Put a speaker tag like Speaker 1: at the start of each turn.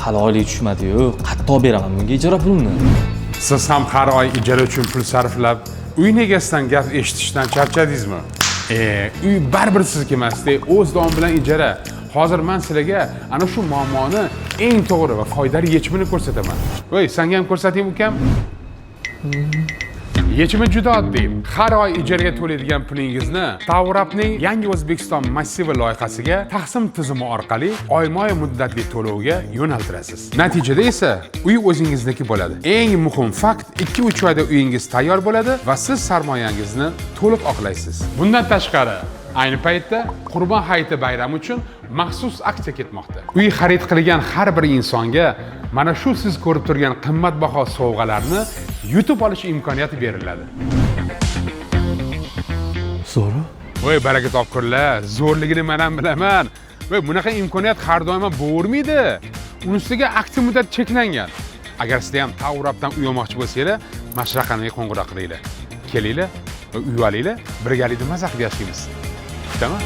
Speaker 1: hali oylik tushmadi-yu. Qattiq beraman bunga ijara pulini.
Speaker 2: Siz ham har oy ijara uchun pul sarflab, uy egasidan gap eshitishdan charchadingizmi? Uy baribir sizniki emas-da, o'z domi bilan ijara. Hozir men sizlarga ana shu muammoni eng to'g'ri va foydali yechimini ko'rsataman. Voy, senga ham ko'rsataymi ukam? Yechimi juda oddiy. Har oy ijaraga to'laydigan pulingizni Tavrabning Yangi O'zbekiston massivi loyihasiga taqsim tizimi orqali oyma-oy muddatli to'lovga yo'naltirasiz. Natijada esa uy o'zingizniki bo'ladi. Eng muhim fakt, 2-3 oyda uyingiz tayyor bo'ladi va siz sarmoyangizni to'liq oqlaysiz. Bundan tashqari, ayni paytda Qurbon hayiti bayrami uchun maxsus aksiya ketmoqda. Uy xarid qilgan har bir insonga mana shu siz ko'rib turgan qimmatbaho sovg'alarni yutib olish imkoniyati beriladi.
Speaker 1: Zo'r.
Speaker 2: Voy, baraka topkurlar, zo'rligini men ham bilaman. Voy, bunaqa imkoniyat har doim bo'lmaydi. Unisiga aksiya muddati cheklangan. Agar sizda ham Tavrabdan uy olmoqchi bo'lsangiz, mana shu raqamga qo'ng'iroq qilinglar. Kelinglar va uy olinglar, birgalikda maza qilib yashaymiz. Tamam?